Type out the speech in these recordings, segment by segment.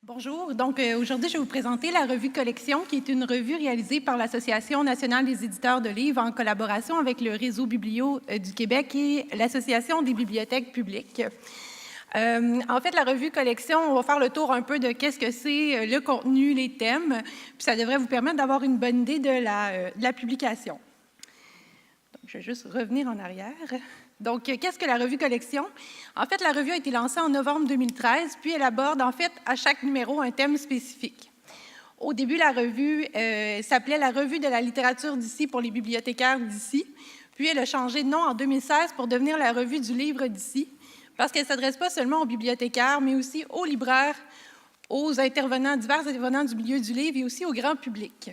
Bonjour, donc aujourd'hui je vais vous présenter la revue Collection, qui est une revue réalisée par l'Association nationale des éditeurs de livres en collaboration avec le Réseau Biblio du Québec et l'Association des bibliothèques publiques. En fait, la revue Collection, on va faire le tour un peu de qu'est-ce que c'est, le contenu, les thèmes, puis ça devrait vous permettre d'avoir une bonne idée de la publication. Donc, je vais juste revenir en arrière. Donc, qu'est-ce que la revue Collection? En fait, la revue a été lancée en novembre 2013, puis elle aborde, en fait, à chaque numéro, un thème spécifique. Au début, la revue s'appelait la Revue de la littérature d'ici pour les bibliothécaires d'ici, puis elle a changé de nom en 2016 pour devenir la Revue du livre d'ici, parce qu'elle ne s'adresse pas seulement aux bibliothécaires, mais aussi aux libraires, aux intervenants, divers intervenants du milieu du livre et aussi au grand public.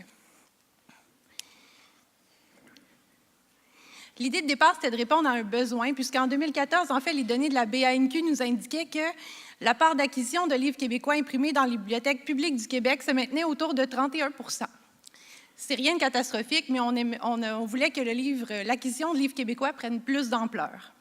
L'idée de départ, c'était de répondre à un besoin, puisqu'en 2014, en fait, les données de la BANQ nous indiquaient que la part d'acquisition de livres québécois imprimés dans les bibliothèques publiques du Québec se maintenait autour de 31 %. C'est rien de catastrophique, mais on voulait que l'acquisition de livres québécois prenne plus d'ampleur.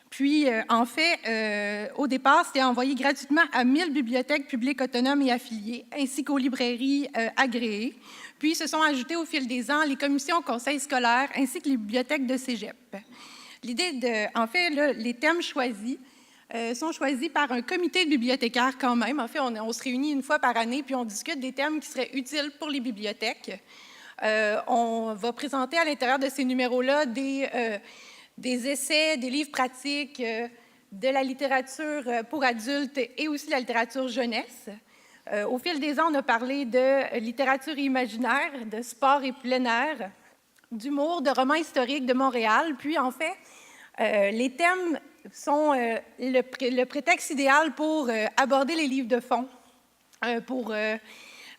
Puis, en fait, au départ, c'était envoyé gratuitement à 1000 bibliothèques publiques autonomes et affiliées, ainsi qu'aux librairies agréées. Puis, se sont ajoutés au fil des ans les commissions conseils scolaires, ainsi que les bibliothèques de cégep. En fait, les thèmes choisis sont choisis par un comité de bibliothécaires quand même. En fait, on se réunit une fois par année, puis on discute des thèmes qui seraient utiles pour les bibliothèques. On va présenter à l'intérieur de ces numéros-là des essais, des livres pratiques, de la littérature pour adultes et aussi de la littérature jeunesse. Au fil des ans, on a parlé de littérature imaginaire, de sport et plein air, d'humour, de romans historiques de Montréal. Puis, en fait, les thèmes sont le prétexte idéal pour aborder les livres de fond.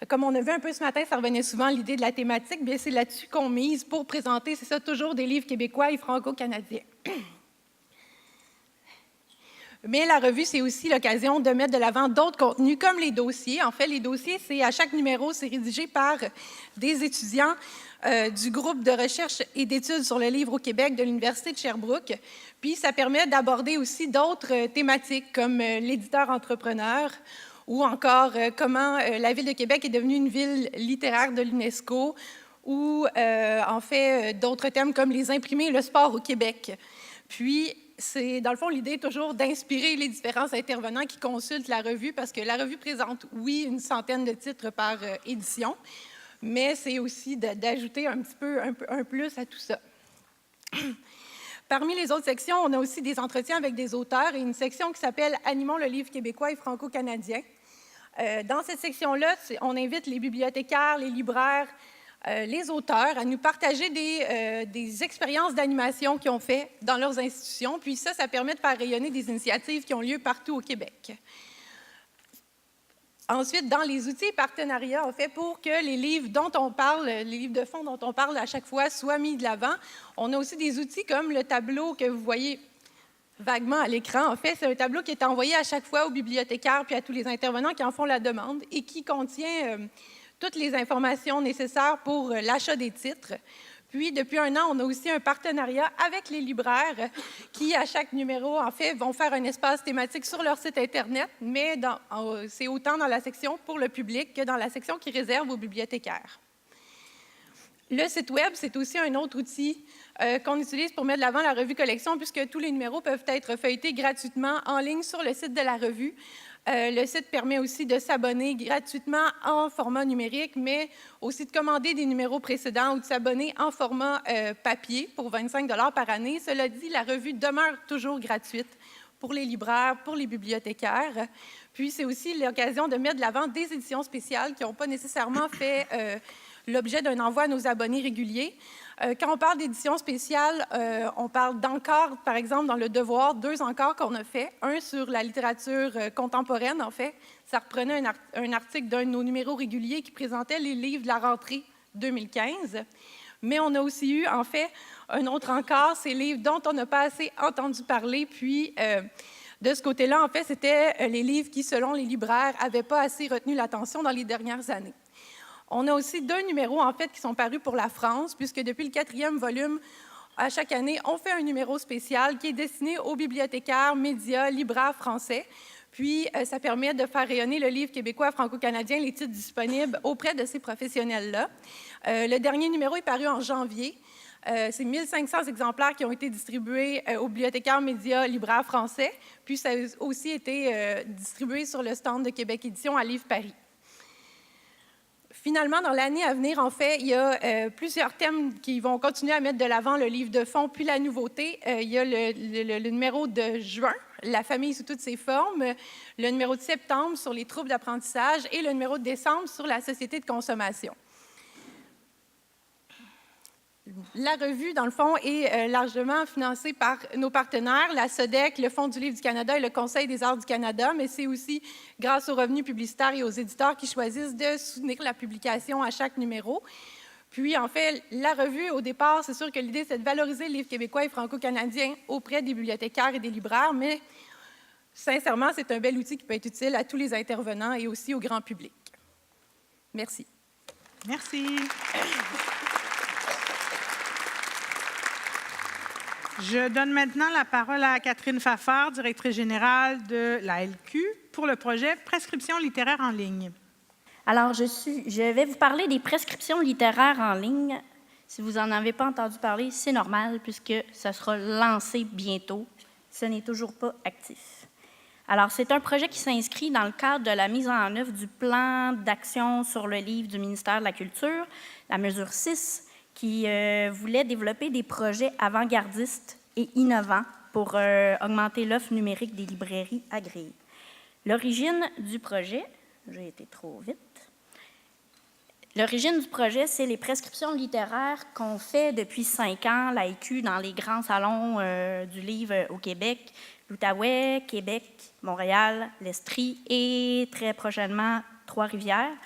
Comme on a vu un peu ce matin, ça revenait souvent l'idée de la thématique, bien c'est là-dessus qu'on mise pour présenter, c'est ça, toujours des livres québécois et franco-canadiens. Mais la revue, c'est aussi l'occasion de mettre de l'avant d'autres contenus, comme les dossiers. En fait, les dossiers, à chaque numéro, c'est rédigé par des étudiants du groupe de recherche et d'études sur le livre au Québec de l'Université de Sherbrooke. Puis, ça permet d'aborder aussi d'autres thématiques, comme l'éditeur-entrepreneur, ou encore comment la Ville de Québec est devenue une ville littéraire de l'UNESCO, ou en fait d'autres thèmes comme les imprimés et le sport au Québec. Puis, c'est dans le fond l'idée toujours d'inspirer les différents intervenants qui consultent la revue, parce que la revue présente, oui, une centaine de titres par édition, mais c'est aussi d'ajouter un petit peu un plus à tout ça. Parmi les autres sections, on a aussi des entretiens avec des auteurs et une section qui s'appelle « Animons le livre québécois et franco-canadien ». Dans cette section-là, on invite les bibliothécaires, les libraires, les auteurs à nous partager des expériences d'animation qu'ils ont fait dans leurs institutions. Puis ça permet de faire rayonner des initiatives qui ont lieu partout au Québec. Ensuite, dans les outils et partenariats, en fait, pour que les livres dont on parle, les livres de fond dont on parle à chaque fois soient mis de l'avant, on a aussi des outils comme le tableau que vous voyez vaguement à l'écran. En fait, c'est un tableau qui est envoyé à chaque fois aux bibliothécaires puis à tous les intervenants qui en font la demande et qui contient toutes les informations nécessaires pour l'achat des titres. Puis, depuis un an, on a aussi un partenariat avec les libraires qui, à chaque numéro, en fait, vont faire un espace thématique sur leur site Internet, mais c'est autant dans la section pour le public que dans la section qui réserve aux bibliothécaires. Le site Web, c'est aussi un autre outil qu'on utilise pour mettre de l'avant la revue Collection, puisque tous les numéros peuvent être feuilletés gratuitement en ligne sur le site de la revue. Le site permet aussi de s'abonner gratuitement en format numérique, mais aussi de commander des numéros précédents ou de s'abonner en format papier pour 25 $ par année. Cela dit, la revue demeure toujours gratuite pour les libraires, pour les bibliothécaires. Puis, c'est aussi l'occasion de mettre de l'avant des éditions spéciales qui n'ont pas nécessairement fait l'objet d'un envoi à nos abonnés réguliers. Quand on parle d'édition spéciale, on parle d'encarts, par exemple, dans Le Devoir, 2 encarts qu'on a fait. Un sur la littérature contemporaine, en fait. Ça reprenait un article d'un de nos numéros réguliers qui présentait les livres de la rentrée 2015. Mais on a aussi eu, en fait, un autre encart, ces livres dont on n'a pas assez entendu parler. Puis, de ce côté-là, en fait, c'était les livres qui, selon les libraires, n'avaient pas assez retenu l'attention dans les dernières années. On a aussi 2 numéros, en fait, qui sont parus pour la France, puisque depuis le 4e volume, à chaque année, on fait un numéro spécial qui est destiné aux bibliothécaires, médias, libraires français. Puis, ça permet de faire rayonner le livre québécois franco-canadien, les titres disponibles auprès de ces professionnels-là. Le dernier numéro est paru en janvier. C'est 1500 exemplaires qui ont été distribués aux bibliothécaires, médias, libraires français. Puis, ça a aussi été distribué sur le stand de Québec Édition à Livre Paris. Finalement, dans l'année à venir, en fait, il y a plusieurs thèmes qui vont continuer à mettre de l'avant le livre de fond, puis la nouveauté. Il y a le numéro de juin, La famille sous toutes ses formes, le numéro de septembre sur les troubles d'apprentissage et le numéro de décembre sur la société de consommation. La revue, dans le fond, est largement financée par nos partenaires, la SODEC, le Fonds du livre du Canada et le Conseil des arts du Canada, mais c'est aussi grâce aux revenus publicitaires et aux éditeurs qui choisissent de soutenir la publication à chaque numéro. Puis, en fait, la revue, au départ, c'est sûr que l'idée, c'est de valoriser le livre québécois et franco-canadien auprès des bibliothécaires et des libraires, mais sincèrement, c'est un bel outil qui peut être utile à tous les intervenants et aussi au grand public. Merci. Merci. Je donne maintenant la parole à Catherine Fafard, directrice générale de la LQ, pour le projet Prescription littéraire en ligne. Alors, je vais vous parler des prescriptions littéraires en ligne. Si vous n'en avez pas entendu parler, c'est normal puisque ça sera lancé bientôt. Ce n'est toujours pas actif. Alors, c'est un projet qui s'inscrit dans le cadre de la mise en œuvre du plan d'action sur le livre du ministère de la Culture, la mesure 6, qui voulait développer des projets avant-gardistes et innovants pour augmenter l'offre numérique des librairies agréées. L'origine du projet, j'ai été trop vite. L'origine du projet, c'est les prescriptions littéraires qu'on fait depuis 5 ans, la LQ, dans les grands salons du livre au Québec, l'Outaouais, Québec, Montréal, l'Estrie et très prochainement Trois-Rivières.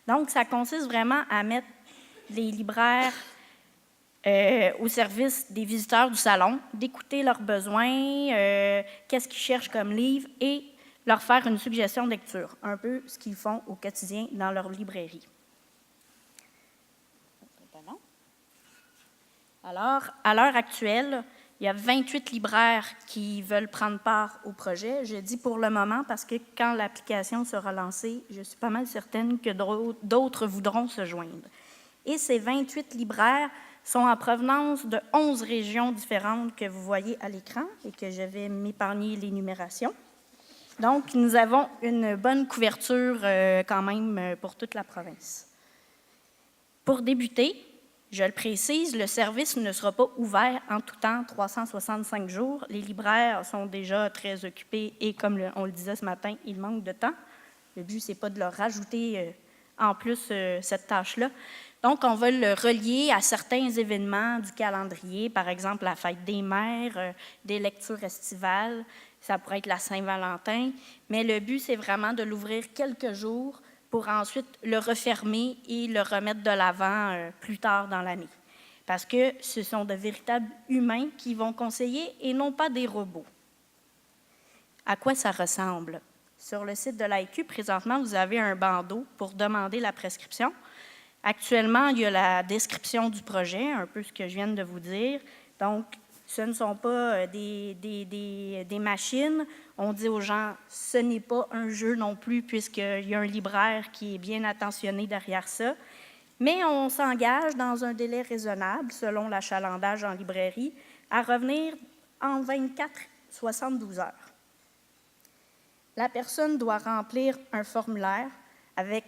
Donc, ça consiste vraiment à mettre les libraires au service des visiteurs du salon, d'écouter leurs besoins, qu'est-ce qu'ils cherchent comme livre et leur faire une suggestion de lecture, un peu ce qu'ils font au quotidien dans leur librairie. Alors, à l'heure actuelle, il y a 28 libraires qui veulent prendre part au projet. Je dis pour le moment parce que quand l'application sera lancée, je suis pas mal certaine que d'autres voudront se joindre. Et ces 28 libraires sont en provenance de 11 régions différentes que vous voyez à l'écran et que je vais m'épargner l'énumération. Donc, nous avons une bonne couverture quand même pour toute la province. Pour débuter, je le précise, le service ne sera pas ouvert en tout temps 365 jours. Les libraires sont déjà très occupés et comme on le disait ce matin, il manque de temps. Le but, ce n'est pas de leur rajouter en plus cette tâche-là. Donc, on va le relier à certains événements du calendrier, par exemple la fête des mères, des lectures estivales, ça pourrait être la Saint-Valentin, mais le but, c'est vraiment de l'ouvrir quelques jours pour ensuite le refermer et le remettre de l'avant plus tard dans l'année. Parce que ce sont de véritables humains qui vont conseiller et non pas des robots. À quoi ça ressemble? Sur le site de l'AIQ, présentement, vous avez un bandeau pour demander la prescription. Actuellement, il y a la description du projet, un peu ce que je viens de vous dire. Donc, ce ne sont pas des machines. On dit aux gens, ce n'est pas un jeu non plus, puisqu'il y a un libraire qui est bien attentionné derrière ça. Mais on s'engage dans un délai raisonnable, selon l'achalandage en librairie, à revenir en 24-72 heures. La personne doit remplir un formulaire avec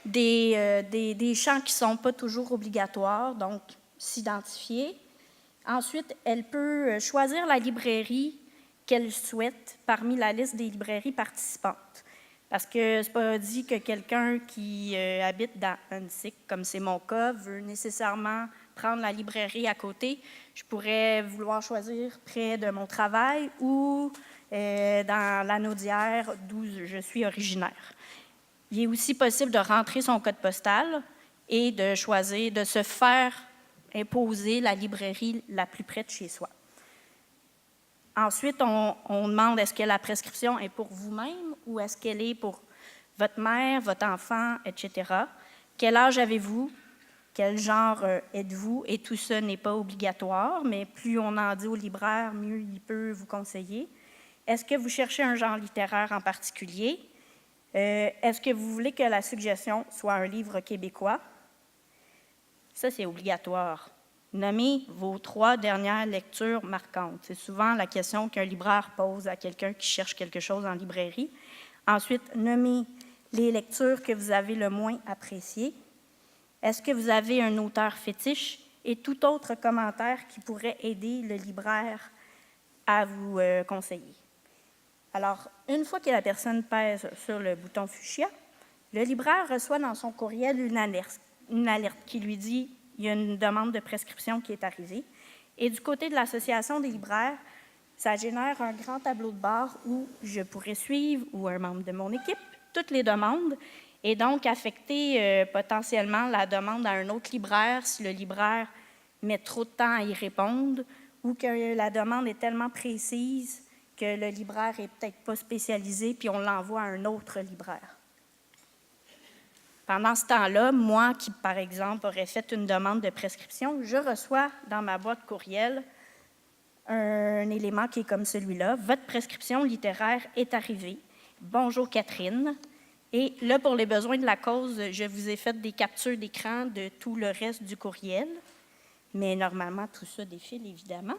des champs qui ne sont pas toujours obligatoires, donc s'identifier. Ensuite, elle peut choisir la librairie qu'elle souhaite parmi la liste des librairies participantes. Parce que ce n'est pas dit que quelqu'un qui habite dans Huntsic, comme c'est mon cas, veut nécessairement prendre la librairie à côté. Je pourrais vouloir choisir près de mon travail ou dans la Naudière, d'où je suis originaire. Il est aussi possible de rentrer son code postal et de choisir de se faire imposer la librairie la plus près de chez soi. Ensuite, on demande est-ce que la prescription est pour vous-même ou est-ce qu'elle est pour votre mère, votre enfant, etc. Quel âge avez-vous? Quel genre êtes-vous? Et tout ça n'est pas obligatoire, mais plus on en dit au libraire, mieux il peut vous conseiller. Est-ce que vous cherchez un genre littéraire en particulier? Est-ce que vous voulez que la suggestion soit un livre québécois? Ça, c'est obligatoire. Nommez vos 3 dernières lectures marquantes. C'est souvent la question qu'un libraire pose à quelqu'un qui cherche quelque chose en librairie. Ensuite, nommez les lectures que vous avez le moins appréciées. Est-ce que vous avez un auteur fétiche? Et tout autre commentaire qui pourrait aider le libraire à vous conseiller. Alors, une fois que la personne pèse sur le bouton fuchsia, le libraire reçoit dans son courriel une alerte qui lui dit qu'il y a une demande de prescription qui est arrivée. Et du côté de l'Association des libraires, ça génère un grand tableau de bord où je pourrais suivre, ou un membre de mon équipe, toutes les demandes et donc affecter potentiellement la demande à un autre libraire si le libraire met trop de temps à y répondre ou que la demande est tellement précise que le libraire n'est peut-être pas spécialisé, puis on l'envoie à un autre libraire. Pendant ce temps-là, moi qui, par exemple, aurais fait une demande de prescription, je reçois dans ma boîte courriel un élément qui est comme celui-là. « Votre prescription littéraire est arrivée. Bonjour Catherine. » Et là, pour les besoins de la cause, je vous ai fait des captures d'écran de tout le reste du courriel. Mais normalement, tout ça défile, évidemment.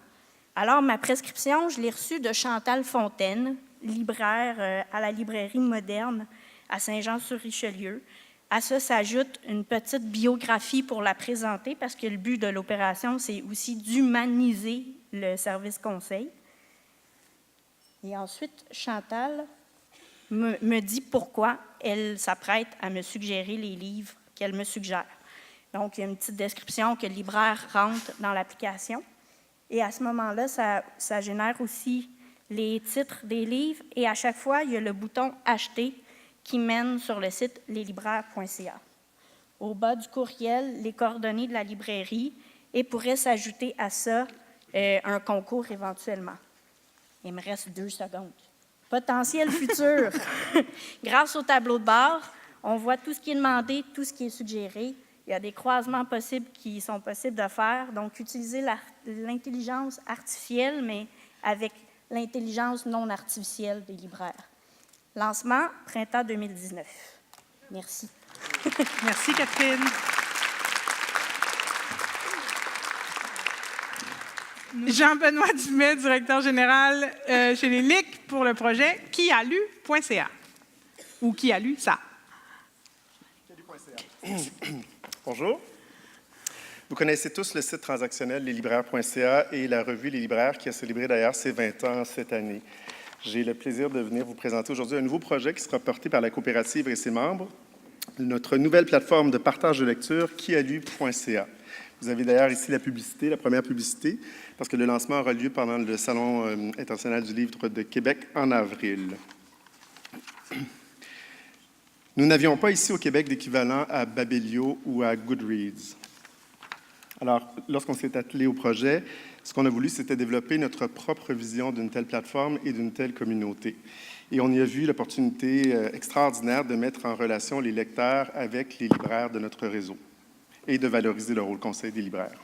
Alors, ma prescription, je l'ai reçue de Chantal Fontaine, libraire à la librairie moderne à Saint-Jean-sur-Richelieu. À ça s'ajoute une petite biographie pour la présenter, parce que le but de l'opération, c'est aussi d'humaniser le service conseil. Et ensuite, Chantal me dit pourquoi elle s'apprête à me suggérer les livres qu'elle me suggère. Donc, il y a une petite description que le libraire rentre dans l'application. Et à ce moment-là, ça génère aussi les titres des livres. Et à chaque fois, il y a le bouton « Acheter » qui mène sur le site leslibraires.ca. Au bas du courriel, les coordonnées de la librairie et pourrait s'ajouter à ça un concours éventuellement. Il me reste 2 secondes. Potentiel futur. Grâce au tableau de bord, on voit tout ce qui est demandé, tout ce qui est suggéré. Il y a des croisements possibles qui sont possibles de faire. Donc, utiliser l'intelligence artificielle, mais avec l'intelligence non artificielle des libraires. Lancement, printemps 2019. Merci. Merci, Catherine. Jean-Benoît Dumais, directeur général chez les LIC pour le projet quialu.ca. Ou qui a lu ça? Bonjour. Vous connaissez tous le site transactionnel leslibraires.ca et la revue Les Libraires qui a célébré d'ailleurs ses 20 ans cette année. J'ai le plaisir de venir vous présenter aujourd'hui un nouveau projet qui sera porté par la coopérative et ses membres, notre nouvelle plateforme de partage de lecture quialu.ca. Vous avez d'ailleurs ici la publicité, la première publicité, parce que le lancement aura lieu pendant le Salon international du livre de Québec en avril. Nous n'avions pas ici au Québec d'équivalent à Babelio ou à Goodreads. Alors, lorsqu'on s'est attelé au projet, ce qu'on a voulu, c'était développer notre propre vision d'une telle plateforme et d'une telle communauté. Et on y a vu l'opportunité extraordinaire de mettre en relation les lecteurs avec les libraires de notre réseau et de valoriser le rôle conseil des libraires.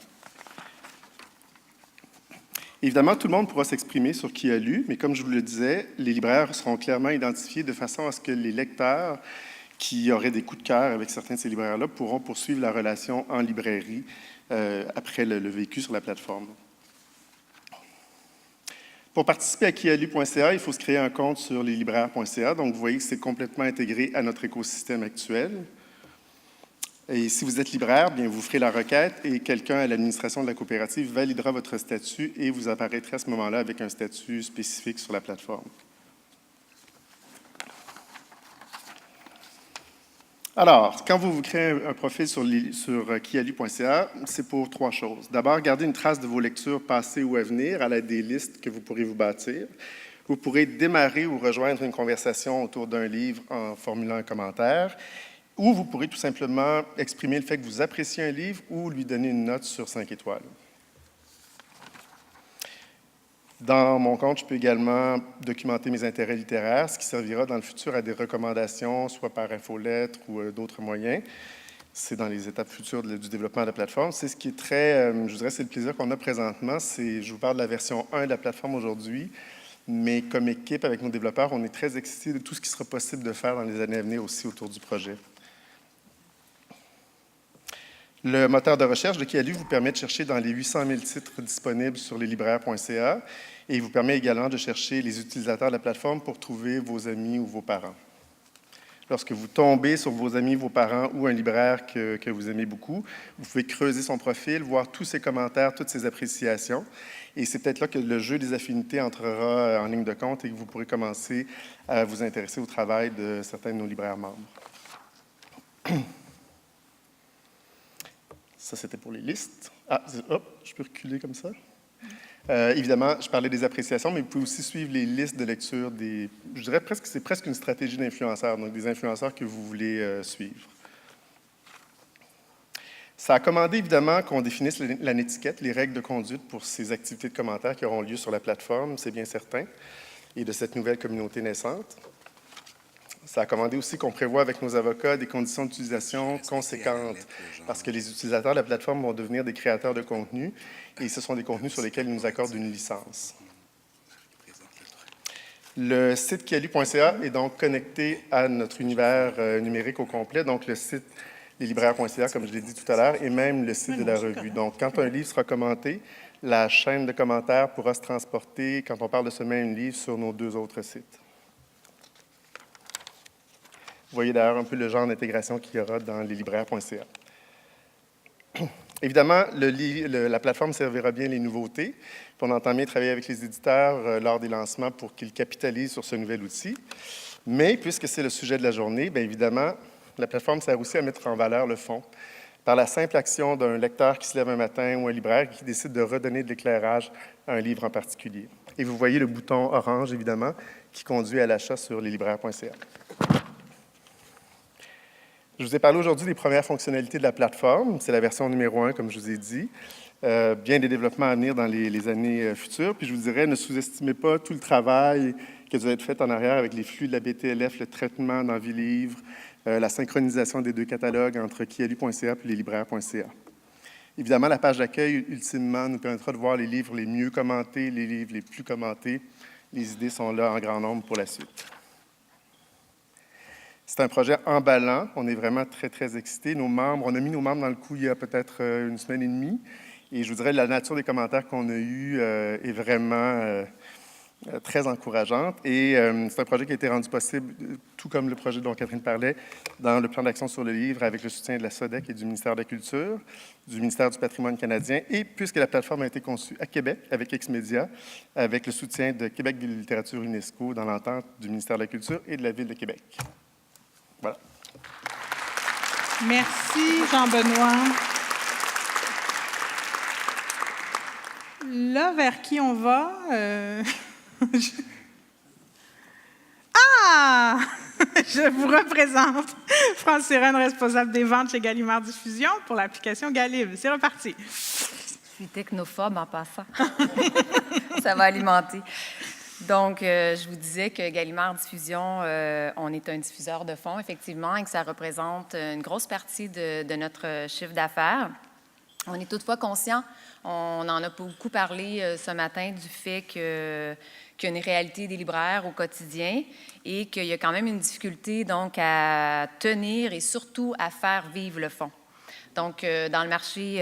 Évidemment, tout le monde pourra s'exprimer sur qui a lu, mais comme je vous le disais, les libraires seront clairement identifiés de façon à ce que les lecteurs qui auraient des coups de cœur avec certains de ces libraires-là pourront poursuivre la relation en librairie après le vécu sur la plateforme. Pour participer à quialu.ca, il faut se créer un compte sur leslibraires.ca. Donc, vous voyez que c'est complètement intégré à notre écosystème actuel. Et si vous êtes libraire, bien, vous ferez la requête et quelqu'un à l'administration de la coopérative validera votre statut et vous apparaîtrez à ce moment-là avec un statut spécifique sur la plateforme. Alors, quand vous créez un profil sur quialu.ca, c'est pour 3 choses. D'abord, garder une trace de vos lectures passées ou à venir à l'aide des listes que vous pourrez vous bâtir. Vous pourrez démarrer ou rejoindre une conversation autour d'un livre en formulant un commentaire, ou vous pourrez tout simplement exprimer le fait que vous appréciez un livre ou lui donner une note sur 5 étoiles. Dans mon compte, je peux également documenter mes intérêts littéraires, ce qui servira dans le futur à des recommandations, soit par infolettre ou d'autres moyens. C'est dans les étapes futures du développement de la plateforme. C'est ce qui est très, je dirais, c'est le plaisir qu'on a présentement. Je vous parle de la version 1 de la plateforme aujourd'hui. Mais comme équipe, avec nos développeurs, on est très excités de tout ce qui sera possible de faire dans les années à venir aussi autour du projet. Le moteur de recherche de Kialu vous permet de chercher dans les 800 000 titres disponibles sur leslibraires.ca et il vous permet également de chercher les utilisateurs de la plateforme pour trouver vos amis ou vos parents. Lorsque vous tombez sur vos amis, vos parents ou un libraire que vous aimez beaucoup, vous pouvez creuser son profil, voir tous ses commentaires, toutes ses appréciations. Et c'est peut-être là que le jeu des affinités entrera en ligne de compte et que vous pourrez commencer à vous intéresser au travail de certains de nos libraires membres. Ça, c'était pour les listes. Ah, hop, je peux reculer comme ça. Évidemment, je parlais des appréciations, mais vous pouvez aussi suivre les listes de lecture des... Je dirais presque que c'est presque une stratégie d'influenceurs, donc des influenceurs que vous voulez suivre. Ça a commandé, évidemment, qu'on définisse la netiquette, les règles de conduite pour ces activités de commentaires qui auront lieu sur la plateforme, c'est bien certain, et de cette nouvelle communauté naissante. Ça a commandé aussi qu'on prévoit avec nos avocats des conditions d'utilisation conséquentes, parce que les utilisateurs de la plateforme vont devenir des créateurs de contenu, et ce sont des contenus sur lesquels ils nous accordent une licence. Le site kialu.ca est donc connecté à notre univers numérique au complet, donc le site leslibraires.ca, comme je l'ai dit tout à l'heure, et même le site de la revue. Donc, quand un livre sera commenté, la chaîne de commentaires pourra se transporter, quand on parle de ce même livre, sur nos 2 autres sites. Vous voyez d'ailleurs un peu le genre d'intégration qu'il y aura dans leslibraires.ca. Évidemment, la plateforme servira bien les nouveautés. On entend bien travailler avec les éditeurs lors des lancements pour qu'ils capitalisent sur ce nouvel outil. Mais puisque c'est le sujet de la journée, bien évidemment, la plateforme sert aussi à mettre en valeur le fond par la simple action d'un lecteur qui se lève un matin ou un libraire qui décide de redonner de l'éclairage à un livre en particulier. Et vous voyez le bouton orange, évidemment, qui conduit à l'achat sur leslibraires.ca. Je vous ai parlé aujourd'hui des premières fonctionnalités de la plateforme. C'est la version numéro 1, comme je vous ai dit. Bien des développements à venir dans les années futures. Puis je vous dirais, ne sous-estimez pas tout le travail que vous avez fait en arrière avec les flux de la BTLF, le traitement d'Envie-Livre, la synchronisation des 2 catalogues entre kialu.ca et leslibraires.ca. Évidemment, la page d'accueil, ultimement, nous permettra de voir les livres les mieux commentés, les livres les plus commentés. Les idées sont là en grand nombre pour la suite. C'est un projet emballant. On est vraiment très, très excités. On a mis nos membres dans le coup il y a peut-être une semaine et demie. Et je vous dirais, la nature des commentaires qu'on a eus est vraiment très encourageante. Et c'est un projet qui a été rendu possible, tout comme le projet dont Catherine parlait, dans le plan d'action sur le livre, avec le soutien de la SODEC et du ministère de la Culture, du ministère du Patrimoine canadien, et puisque la plateforme a été conçue à Québec, avec Exmédia, avec le soutien de Québec Ville de Littérature UNESCO, dans l'entente du ministère de la Culture et de la Ville de Québec. Voilà. Merci, Jean-Benoît. Là, vers qui on va? Ah! Je vous représente France Sirène, responsable des ventes chez Gallimard Diffusion pour l'application Galib. C'est reparti. Je suis technophobe en passant. Ça va alimenter. Donc, je vous disais que Gallimard Diffusion, on est un diffuseur de fonds, effectivement, et que ça représente une grosse partie de notre chiffre d'affaires. On est toutefois conscient, on en a beaucoup parlé ce matin, du fait qu'il y a une réalité des libraires au quotidien et qu'il y a quand même une difficulté donc, à tenir et surtout à faire vivre le fonds. Donc, dans le marché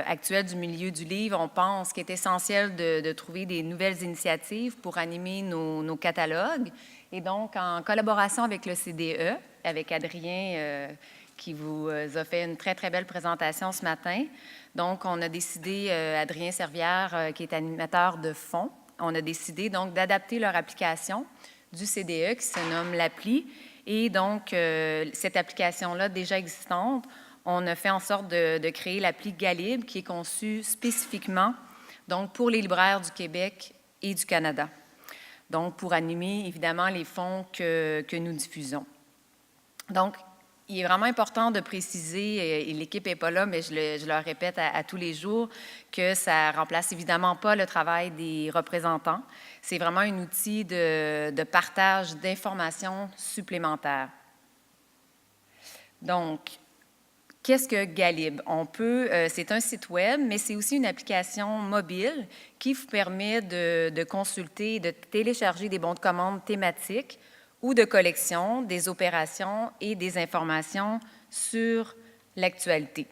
actuel du milieu du livre, on pense qu'il est essentiel de trouver des nouvelles initiatives pour animer nos catalogues. Et donc, en collaboration avec le CDE, avec Adrien, qui vous a fait une très, très belle présentation ce matin. Donc, on a décidé, Adrien Servière, qui est animateur de fonds, on a décidé donc d'adapter leur application du CDE qui se nomme l'appli. Et donc, cette application-là, déjà existante, on a fait en sorte de créer l'appli Galib qui est conçue spécifiquement donc, pour les libraires du Québec et du Canada. Donc, pour animer, évidemment, les fonds que nous diffusons. Donc, il est vraiment important de préciser, et l'équipe n'est pas là, mais je le répète à tous les jours, que ça ne remplace évidemment pas le travail des représentants. C'est vraiment un outil de partage d'informations supplémentaires. Donc, Qu'est-ce que Galib? C'est un site web, mais c'est aussi une application mobile qui vous permet de consulter, de télécharger des bons de commande thématiques ou de collection, des opérations et des informations sur l'actualité.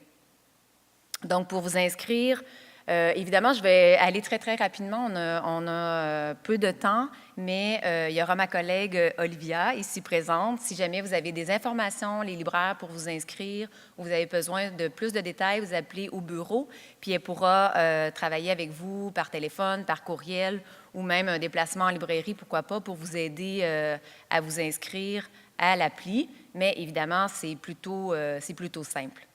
Donc, pour vous inscrire, évidemment, je vais aller très, très rapidement. On a peu de temps, mais il y aura ma collègue Olivia ici présente. Si jamais vous avez des informations, les libraires pour vous inscrire, ou vous avez besoin de plus de détails, vous appelez au bureau, puis elle pourra travailler avec vous par téléphone, par courriel, ou même un déplacement en librairie, pourquoi pas, pour vous aider à vous inscrire à l'appli. Mais évidemment, c'est plutôt simple.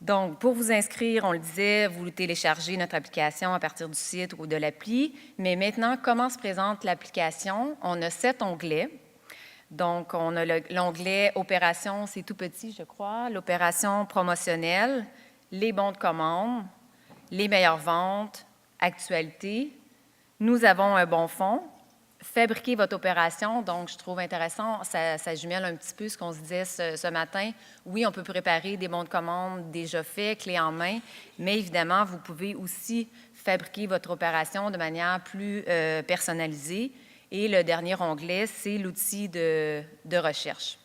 Donc, pour vous inscrire, on le disait, vous téléchargez notre application à partir du site ou de l'appli. Mais maintenant, comment se présente l'application? On a 7 onglets. Donc, on a l'onglet « Opération », c'est tout petit, je crois, l'opération promotionnelle, les bons de commande, les meilleures ventes, actualité. Nous avons un bon fonds. Fabriquer votre opération, donc je trouve intéressant, ça jumelle un petit peu ce qu'on se disait ce matin. Oui, on peut préparer des bons de commande déjà faits, clés en main, mais évidemment, vous pouvez aussi fabriquer votre opération de manière plus personnalisée. Et le dernier onglet, c'est l'outil de recherche.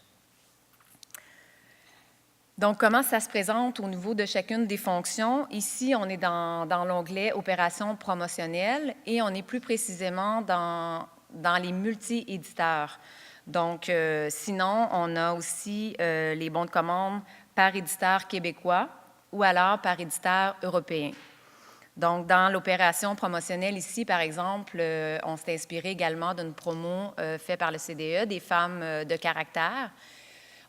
Donc, comment ça se présente au niveau de chacune des fonctions? Ici, on est dans l'onglet « Opérations promotionnelles » et on est plus précisément dans les multi-éditeurs. Donc, sinon, on a aussi les bons de commande par éditeur québécois ou alors par éditeur européen. Donc, dans l'opération promotionnelle ici, par exemple, on s'est inspiré également d'une promo faite par le CDE, des femmes de caractère.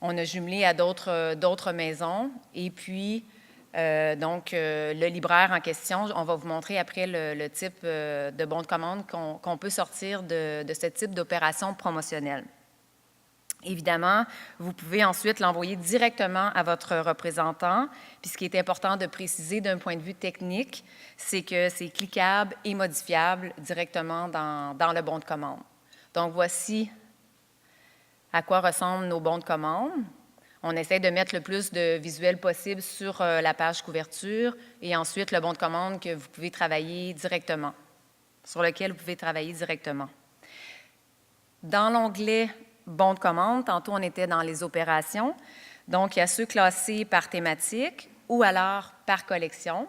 On a jumelé à d'autres maisons. Et puis, le libraire en question, on va vous montrer après le type de bon de commande qu'on peut sortir de ce type d'opération promotionnelle. Évidemment, vous pouvez ensuite l'envoyer directement à votre représentant. Puis ce qui est important de préciser d'un point de vue technique, c'est que c'est cliquable et modifiable directement dans le bon de commande. Donc, voici à quoi ressemblent nos bons de commande. On essaie de mettre le plus de visuels possible sur la page couverture et ensuite le bon de commande que vous pouvez travailler directement, sur lequel vous pouvez travailler directement. Dans l'onglet « Bon de commande », tantôt on était dans les opérations, donc il y a ceux classés par thématique ou alors par collection,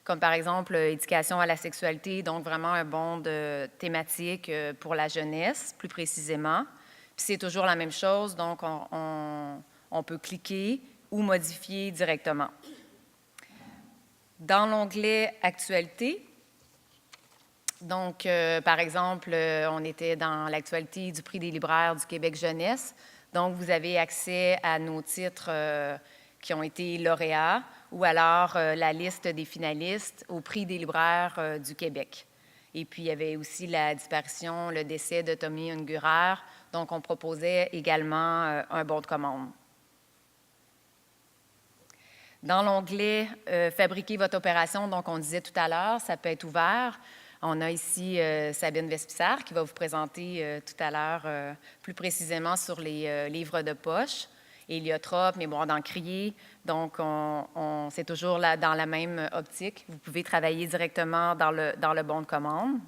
comme par exemple éducation à la sexualité, donc vraiment un bon de thématique pour la jeunesse, plus précisément. Puis c'est toujours la même chose, donc on peut cliquer ou modifier directement. Dans l'onglet « Actualité », donc, par exemple, on était dans l'actualité du prix des libraires du Québec jeunesse. Donc, vous avez accès à nos titres qui ont été lauréats ou alors la liste des finalistes au prix des libraires du Québec. Et puis, il y avait aussi la disparition, le décès de Tommy Ungurer. Donc, on proposait également un bon de commande. Dans l'onglet « Fabriquer votre opération », donc on disait tout à l'heure, ça peut être ouvert. On a ici Sabine Vespissard qui va vous présenter tout à l'heure plus précisément sur les livres de poche. Héliotrope, mémoire d'encrier. Donc, c'est toujours là, dans la même optique. Vous pouvez travailler directement dans le bon de commande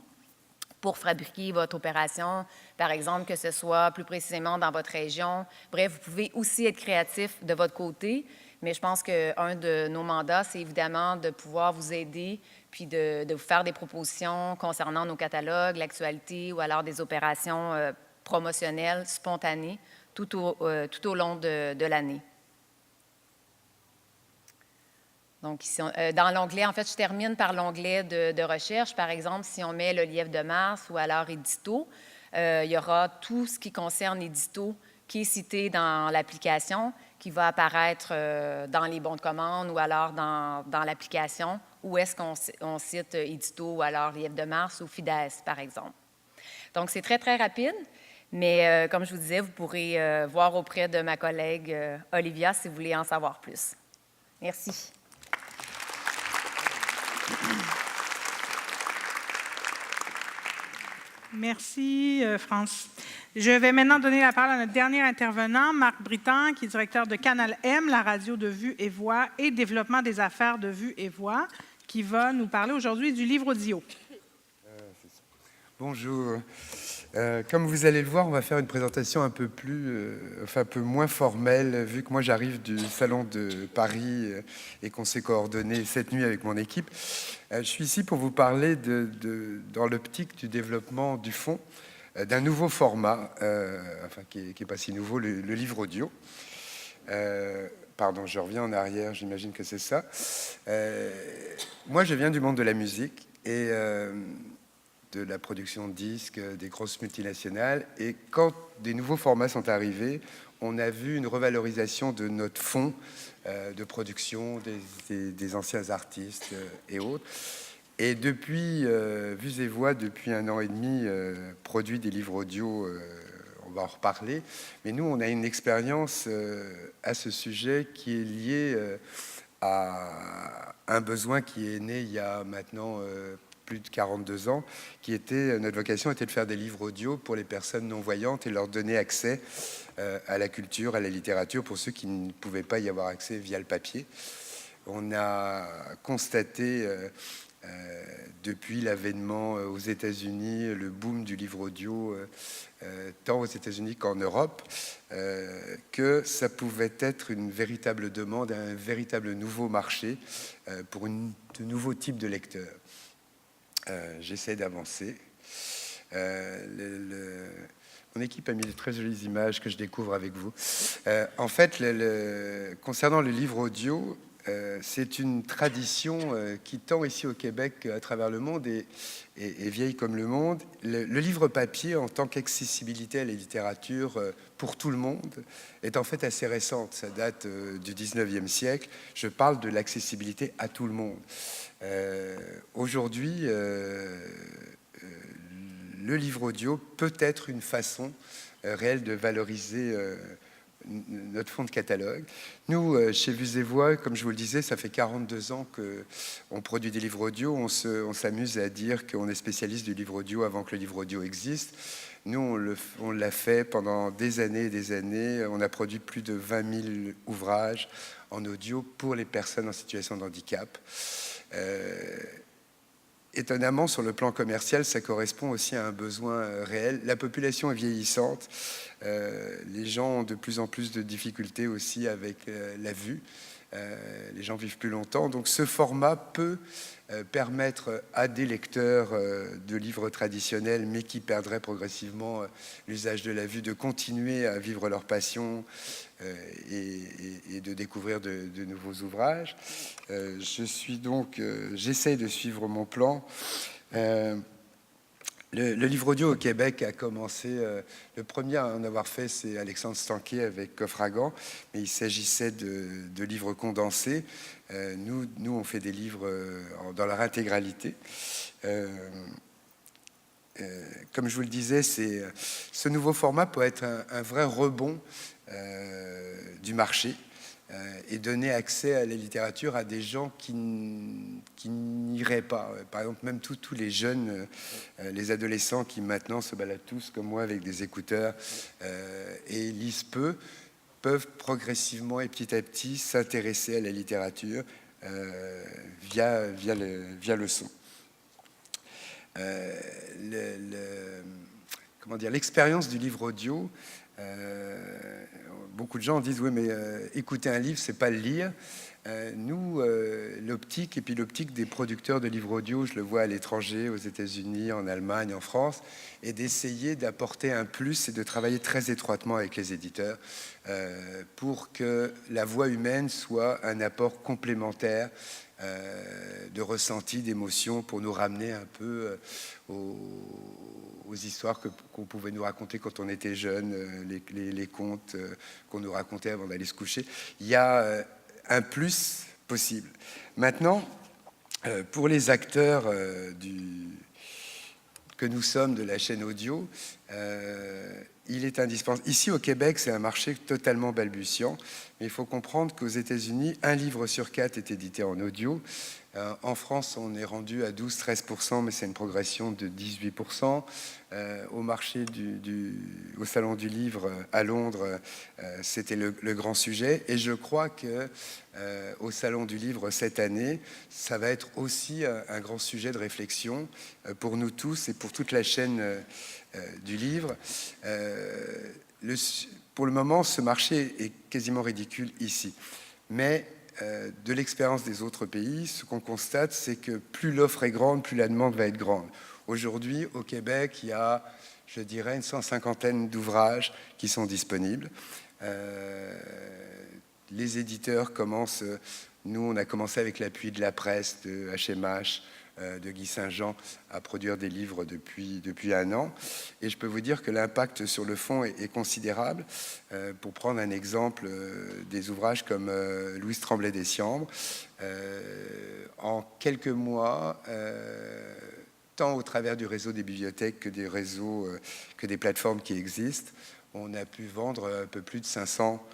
pour fabriquer votre opération, par exemple, que ce soit plus précisément dans votre région. Bref, vous pouvez aussi être créatif de votre côté, mais je pense qu'un de nos mandats, c'est évidemment de pouvoir vous aider puis de vous faire des propositions concernant nos catalogues, l'actualité ou alors des opérations promotionnelles spontanées tout au long de l'année. Donc, ici, dans l'onglet, en fait, je termine par l'onglet de recherche. Par exemple, si on met le lièvre de Mars ou alors édito, il y aura tout ce qui concerne édito qui est cité dans l'application, qui va apparaître dans les bons de commande ou alors dans l'application, où est-ce qu'on cite édito ou alors lièvre de Mars ou FIDES, par exemple. Donc, c'est très, très rapide, mais comme je vous disais, vous pourrez voir auprès de ma collègue Olivia si vous voulez en savoir plus. Merci. Merci, France. Je vais maintenant donner la parole à notre dernier intervenant, Marc Britan, qui est directeur de Canal M, la radio de Vue et Voix, et développement des affaires de Vue et Voix, qui va nous parler aujourd'hui du livre audio. Bonjour. Comme vous allez le voir, on va faire une présentation un peu moins formelle, vu que moi j'arrive du Salon de Paris et qu'on s'est coordonné cette nuit avec mon équipe. Je suis ici pour vous parler dans l'optique du développement du fonds, d'un nouveau format, qui n'est pas si nouveau, le livre audio. Pardon, je reviens en arrière, j'imagine que c'est ça. Moi, je viens du monde de la musique et de la production de disques, des grosses multinationales. Et quand des nouveaux formats sont arrivés, on a vu une revalorisation de notre fonds de production, des anciens artistes et autres. Et depuis Vues et Voix, depuis 1 an et demi, produit des livres audio, on va en reparler. Mais nous, on a une expérience à ce sujet qui est liée à un besoin qui est né il y a maintenant plus de 42 ans, notre vocation était de faire des livres audio pour les personnes non-voyantes et leur donner accès à la culture, à la littérature, pour ceux qui ne pouvaient pas y avoir accès via le papier. On a constaté, depuis l'avènement aux États-Unis, le boom du livre audio, tant aux États-Unis qu'en Europe, que ça pouvait être une véritable demande, un véritable nouveau marché pour de nouveaux types de lecteurs. J'essaie d'avancer. Mon équipe a mis de très jolies images que je découvre avec vous. En fait, concernant le livre audio, c'est une tradition qui, tant ici au Québec qu'à travers le monde, est vieille comme le monde. Le livre papier, en tant qu'accessibilité à la littérature pour tout le monde, est en fait assez récente. Ça date du 19e siècle. Je parle de l'accessibilité à tout le monde. Aujourd'hui, le livre audio peut être une façon réelle de valoriser notre fonds de catalogue. Nous, chez Vues et Voix, comme je vous le disais, ça fait 42 ans qu'on produit des livres audio. On s'amuse à dire qu'on est spécialiste du livre audio avant que le livre audio existe. Nous, on l'a fait pendant des années et des années. On a produit plus de 20 000 ouvrages en audio pour les personnes en situation de handicap. Étonnamment, sur le plan commercial, ça correspond aussi à un besoin réel. La population est vieillissante. Les gens ont de plus en plus de difficultés aussi avec la vue. Les gens vivent plus longtemps. Donc ce format peut permettre à des lecteurs de livres traditionnels, mais qui perdraient progressivement l'usage de la vue, de continuer à vivre leur passion et de découvrir de nouveaux ouvrages. J'essaie de suivre mon plan. Le livre audio au Québec a commencé, le premier à en avoir fait, c'est Alexandre Stanquet avec Coffragan, mais il s'agissait de livres condensés. Nous, on fait des livres dans leur intégralité. Comme je vous le disais, ce nouveau format peut être un vrai rebond du marché et donner accès à la littérature à des gens qui n'iraient pas. Par exemple, même tous les jeunes, les adolescents qui maintenant se baladent tous comme moi avec des écouteurs et lisent peu, peuvent progressivement et petit à petit s'intéresser à la littérature via le son. L'expérience du livre audio, beaucoup de gens disent oui, mais écouter un livre, c'est pas le lire. Nous, l'optique, et puis l'optique des producteurs de livres audio, je le vois à l'étranger, aux États-Unis, en Allemagne, en France, est d'essayer d'apporter un plus et de travailler très étroitement avec les éditeurs pour que la voix humaine soit un apport complémentaire de ressenti, d'émotion, pour nous ramener un peu aux histoires qu'on pouvait nous raconter quand on était jeune, les contes qu'on nous racontait avant d'aller se coucher. Il y a un plus possible. Maintenant, pour les acteurs que nous sommes de la chaîne audio, il est indispensable. Ici, au Québec, c'est un marché totalement balbutiant. Mais il faut comprendre qu'aux États-Unis, 1 livre sur 4 est édité en audio. En France, on est rendu à 12-13%, mais c'est une progression de 18%. Au marché au Salon du Livre à Londres, c'était le grand sujet. Et je crois que au Salon du Livre cette année, ça va être aussi un grand sujet de réflexion pour nous tous et pour toute la chaîne du livre. Pour le moment, ce marché est quasiment ridicule ici. Mais de l'expérience des autres pays, ce qu'on constate, c'est que plus l'offre est grande, plus la demande va être grande. Aujourd'hui, au Québec, il y a, je dirais, une 150aine d'ouvrages qui sont disponibles. Les éditeurs commencent... Nous, on a commencé avec l'appui de la presse, de HMH, de Guy Saint-Jean, à produire des livres depuis 1 an. Et je peux vous dire que l'impact sur le fond est considérable. Pour prendre un exemple, des ouvrages comme Louise Tremblay-Dessiambre, en quelques mois, tant au travers du réseau des bibliothèques que des réseaux, que des plateformes qui existent, on a pu vendre un peu plus de 500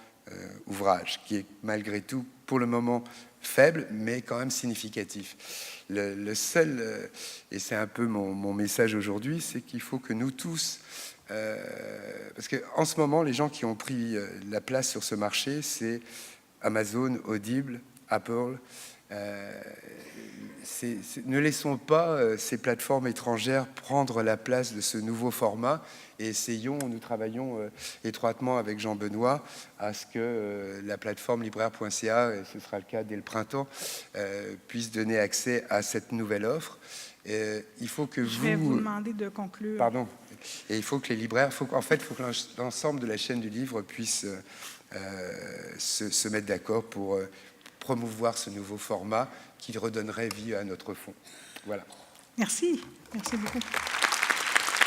ouvrages, qui est malgré tout, pour le moment, faible, mais quand même significatif. Le seul, et c'est un peu mon message aujourd'hui, c'est qu'il faut que nous tous, parce qu'en ce moment, les gens qui ont pris la place sur ce marché, c'est Amazon, Audible, Apple. Ne laissons pas ces plateformes étrangères prendre la place de ce nouveau format et essayons, nous travaillons étroitement avec Jean-Benoît à ce que la plateforme libraire.ca, et ce sera le cas dès le printemps, puisse donner accès à cette nouvelle offre. Il faut que Je vais vous demander de conclure. Pardon. Et il faut que les libraires, il faut que l'ensemble de la chaîne du livre puisse se mettre d'accord pour promouvoir ce nouveau format qui redonnerait vie à notre fonds. Voilà. Merci. Merci beaucoup.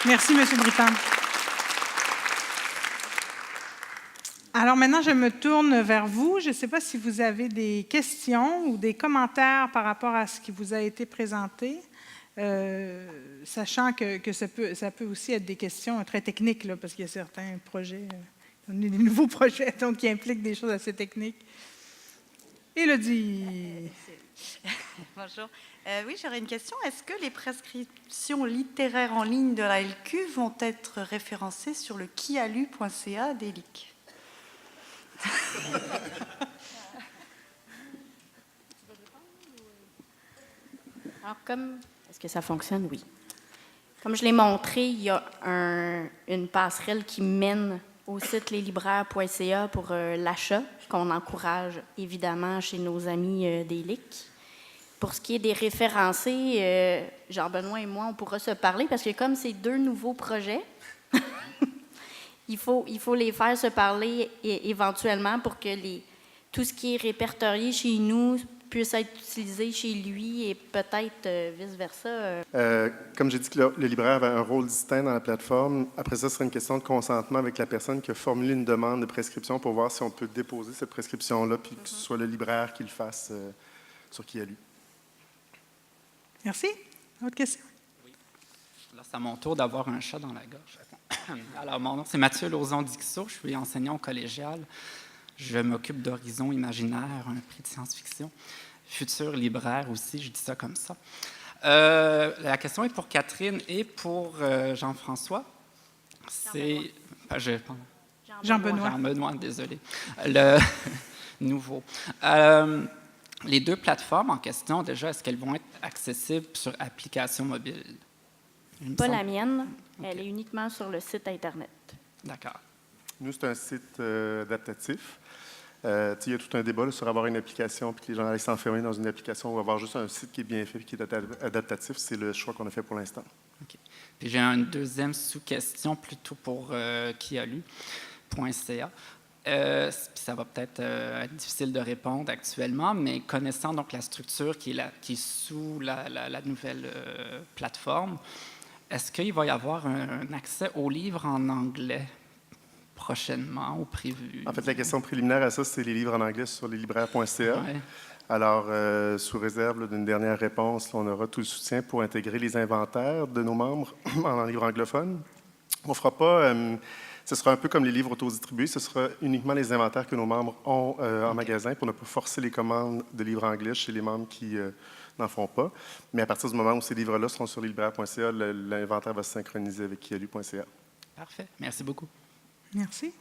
Merci, M. Brittan. Alors maintenant, je me tourne vers vous. Je ne sais pas si vous avez des questions ou des commentaires par rapport à ce qui vous a été présenté, sachant que ça peut aussi être des questions très techniques, là, parce qu'il y a certains projets, des nouveaux projets donc, qui impliquent des choses assez techniques. Élodie. Bonjour. Oui, j'aurais une question. Est-ce que les prescriptions littéraires en ligne de la LQ vont être référencées sur le kialu.ca d'ELIC? Alors, est-ce que ça fonctionne? Oui. Comme je l'ai montré, il y a une passerelle qui mène au site leslibraires.ca pour l'achat, qu'on encourage évidemment chez nos amis d'ELIC. Pour ce qui est des référencés, Jean-Benoît et moi, on pourra se parler parce que comme c'est 2 nouveaux projets, il faut les faire se parler éventuellement pour que tout ce qui est répertorié chez nous puisse être utilisé chez lui et peut-être vice-versa. Comme j'ai dit que le libraire avait un rôle distinct dans la plateforme, après ça, ce serait une question de consentement avec la personne qui a formulé une demande de prescription pour voir si on peut déposer cette prescription-là, puis que ce soit le libraire qui le fasse sur Kialu. Merci. Autre question? Oui. Là, c'est à mon tour d'avoir un chat dans la gorge. Alors, mon nom, c'est Mathieu Lauzon-Dixot. Je suis enseignant au collégial. Je m'occupe d'Horizon Imaginaire, un prix de science-fiction. Futur libraire aussi, je dis ça comme ça. La question est pour Catherine et pour Jean-François. C'est... Jean-Benoît. Jean-Benoît, désolé. Le nouveau. Les 2 plateformes en question, déjà, est-ce qu'elles vont être accessibles sur application mobile? Pas la mienne. Okay. Elle est uniquement sur le site Internet. D'accord. Nous, c'est un site adaptatif. Il y a tout un débat là, sur avoir une application puis que les gens allaient s'enfermer dans une application ou avoir juste un site qui est bien fait et qui est adaptatif. C'est le choix qu'on a fait pour l'instant. OK. Puis j'ai une deuxième sous-question plutôt pour kialu.ca. Ça va peut-être être difficile de répondre actuellement, mais connaissant donc la structure qui est sous la nouvelle plateforme, est-ce qu'il va y avoir un accès aux livres en anglais prochainement ou prévu? En fait, la question préliminaire à ça, c'est les livres en anglais sur leslibraires.ca. Ouais. Alors, sous réserve d'une dernière réponse, on aura tout le soutien pour intégrer les inventaires de nos membres en livre anglophone. On ne fera pas Ce sera un peu comme les livres autodistribués. Ce sera uniquement les inventaires que nos membres ont en magasin pour ne pas forcer les commandes de livres anglais chez les membres qui n'en font pas. Mais à partir du moment où ces livres-là seront sur leslibraires.ca, l'inventaire va se synchroniser avec kialu.ca. Parfait. Merci beaucoup. Merci.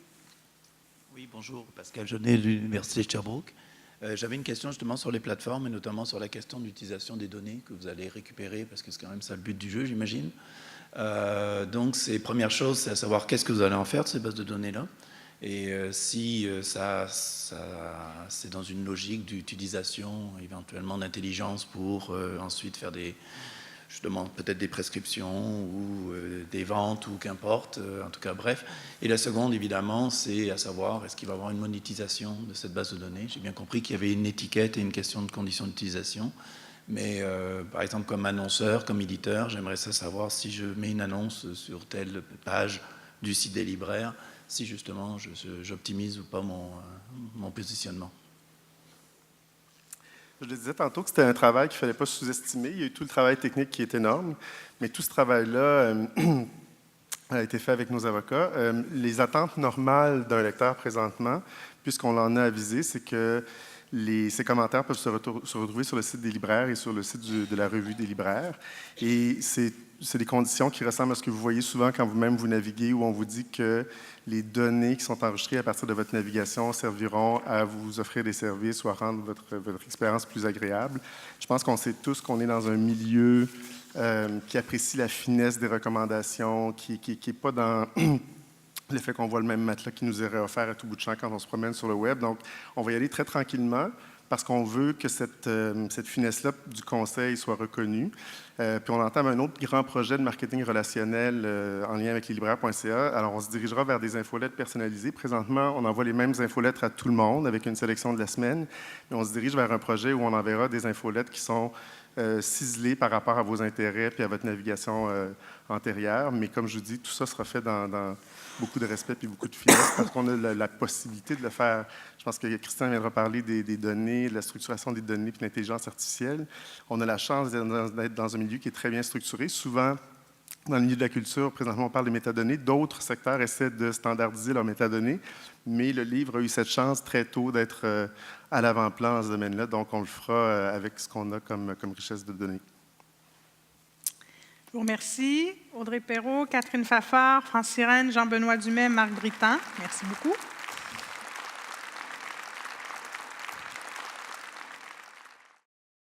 Oui, bonjour. Pascal Jeunet de l'Université de Sherbrooke. J'avais une question justement sur les plateformes et notamment sur la question d'utilisation des données que vous allez récupérer parce que c'est quand même ça le but du jeu, j'imagine. Donc, première chose, c'est à savoir qu'est-ce que vous allez en faire de ces bases de données-là. Et si c'est dans une logique d'utilisation éventuellement d'intelligence pour ensuite faire justement peut-être des prescriptions ou des ventes ou qu'importe, en tout cas bref. Et la seconde, évidemment, c'est à savoir est-ce qu'il va y avoir une monétisation de cette base de données. J'ai bien compris qu'il y avait une étiquette et une question de conditions d'utilisation. Mais par exemple, comme annonceur, comme éditeur, j'aimerais savoir si je mets une annonce sur telle page du site des libraires, si justement j'optimise ou pas mon positionnement. Je le disais tantôt que c'était un travail qu'il ne fallait pas sous-estimer. Il y a eu tout le travail technique qui est énorme, mais tout ce travail-là a été fait avec nos avocats. Les attentes normales d'un lecteur présentement, puisqu'on l'en a avisé, c'est que ces commentaires peuvent se retrouver sur le site des libraires et sur le site de la revue des libraires. Et c'est des conditions qui ressemblent à ce que vous voyez souvent quand vous-même vous naviguez, où on vous dit que les données qui sont enregistrées à partir de votre navigation serviront à vous offrir des services ou à rendre votre expérience plus agréable. Je pense qu'on sait tous qu'on est dans un milieu qui apprécie la finesse des recommandations, qui n'est pas dans le fait qu'on voit le même matelas qui nous est offert à tout bout de champ quand on se promène sur le web. Donc, on va y aller très tranquillement parce qu'on veut que cette finesse-là du conseil soit reconnue. Puis on entame un autre grand projet de marketing relationnel en lien avec leslibraires.ca. Alors, on se dirigera vers des infolettes personnalisées. Présentement, on envoie les mêmes infolettes à tout le monde avec une sélection de la semaine. Mais on se dirige vers un projet où on enverra des infolettes qui sont ciselées par rapport à vos intérêts puis à votre navigation antérieure. Mais comme je vous dis, tout ça sera fait dans beaucoup de respect et beaucoup de finesse parce qu'on a la possibilité de le faire. Je pense que Christian viendra parler des données, de la structuration des données et de l'intelligence artificielle. On a la chance d'être dans un milieu qui est très bien structuré. Souvent, dans le milieu de la culture, présentement, on parle des métadonnées. D'autres secteurs essaient de standardiser leurs métadonnées, mais le livre a eu cette chance très tôt d'être à l'avant-plan dans ce domaine-là. Donc, on le fera avec ce qu'on a comme richesse de données. Je vous remercie. Audrey Perrault, Catherine Fafard, France Sirène, Jean-Benoît Dumais, Marc Britan. Merci beaucoup.